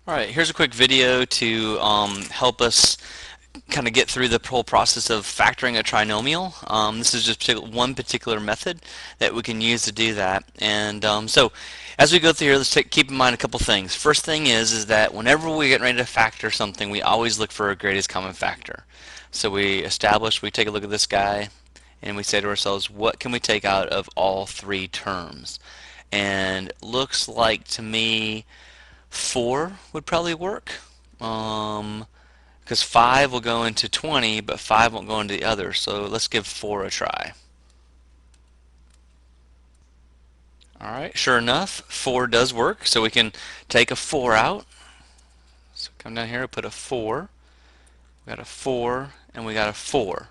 Alright, here's a quick video to help us kind of get through the whole process of factoring a trinomial. This is just one particular method that we can use to do that. And so as we go through here, let's keep in mind a couple things. First thing is that whenever we get ready to factor something, we always look for a greatest common factor. So we take a look at this guy, and we say to ourselves, what can we take out of all three terms? And looks like to me 4 would probably work. Because 5 will go into 20, but 5 won't go into the other. So let's give 4 a try. Alright, sure enough, 4 does work. So we can take a 4 out. So come down here and put a 4. We got a 4, and we got a 4.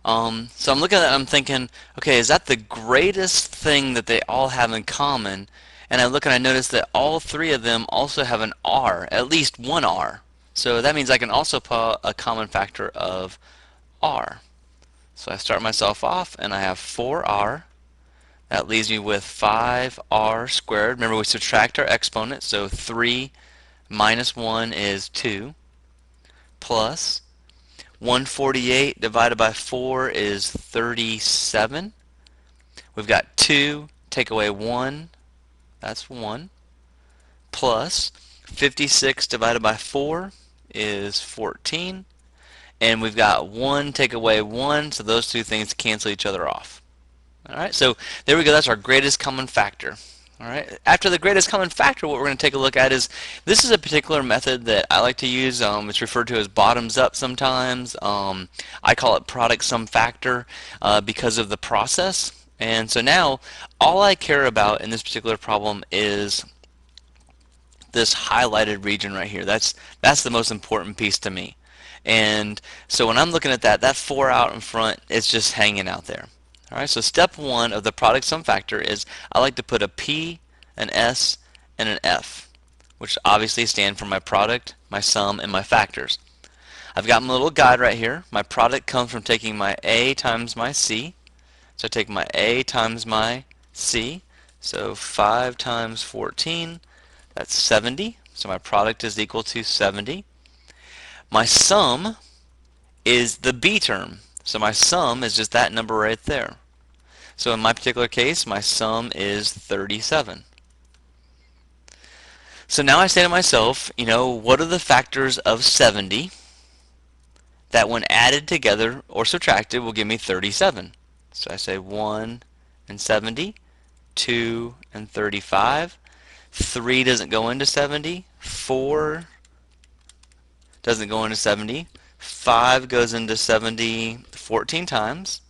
So I'm looking at that and I'm thinking, okay, is that the greatest thing that they all have in common? And I look and I notice that all three of them also have an R, at least one R. So that means I can also put a common factor of R. So I start myself off and I have 4R. That leaves me with 5R squared. Remember, we subtract our exponent, so 3 minus 1 is 2, plus 148 divided by 4 is 37. We've got 2, take away 1, that's 1, plus 56 divided by 4 is 14, and we've got 1 take away 1, so those two things cancel each other off. Alright, so there we go, that's our greatest common factor. Alright, after the greatest common factor, what we're going to take a look at is, this is a particular method that I like to use. It's referred to as bottoms up sometimes. I call it product sum factor because of the process. And so now, all I care about in this particular problem is this highlighted region right here. That's the most important piece to me. And so when I'm looking at that 4 out in front, it's just hanging out there. Alright, so step 1 of the product sum factor is I like to put a P, an S, and an F, which obviously stand for my product, my sum, and my factors. I've got my little guide right here. My product comes from taking my A times my C. So I take my A times my C. So 5 times 14, that's 70. So my product is equal to 70. My sum is the B term. So my sum is just that number right there. So in my particular case, my sum is 37. So now I say to myself, what are the factors of 70 that when added together or subtracted will give me 37? So I say 1 and 70, 2 and 35, 3 doesn't go into 70, 4 doesn't go into 70, 5 goes into 70 14 times,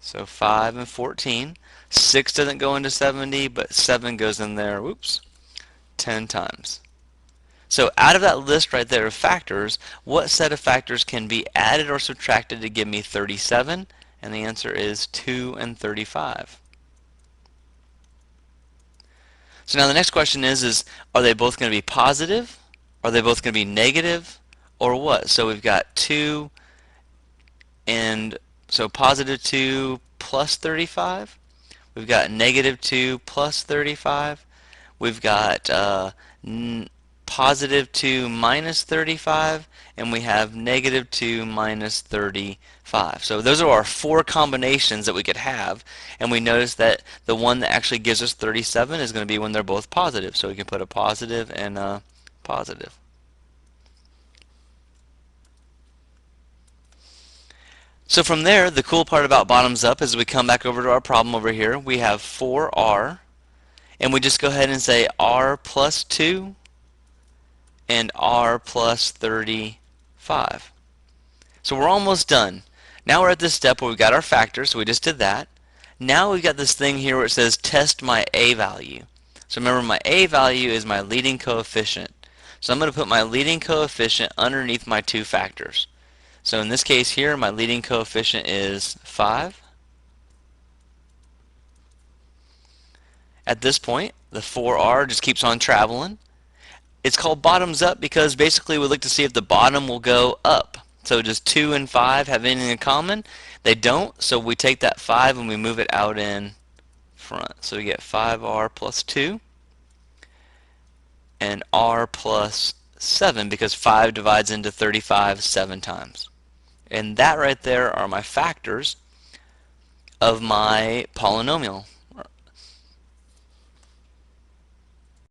so 5 and 14. 6 doesn't go into 70, but 7 goes in there, 10 times. So out of that list right there of factors, what set of factors can be added or subtracted to give me 37? And the answer is 2 and 35. So now the next question is are they both going to be positive? Are they both going to be negative? Or what? So we've got 2 and so positive 2 plus 35. We've got negative 2 plus 35. We've got positive 2 minus 35. And we have negative 2 minus 35. So those are our 4 combinations that we could have. And we notice that the one that actually gives us 37 is going to be when they're both positive. So we can put a positive and a positive. So from there, the cool part about bottoms up is we come back over to our problem over here. We have 4R, and we just go ahead and say R plus 2 and R plus 35. So we're almost done. Now we're at this step where we've got our factors, so we just did that. Now we've got this thing here where it says test my A value. So remember, my A value is my leading coefficient. So I'm going to put my leading coefficient underneath my 2 factors. So in this case here, my leading coefficient is 5. At this point, the 4R just keeps on traveling. It's called bottoms up because basically we look to see if the bottom will go up. So does 2 and 5 have anything in common? They don't, so we take that 5 and we move it out in front. So we get 5R plus 2. and r plus 7 because 5 divides into 35 7 times. And that right there are my factors of my polynomial.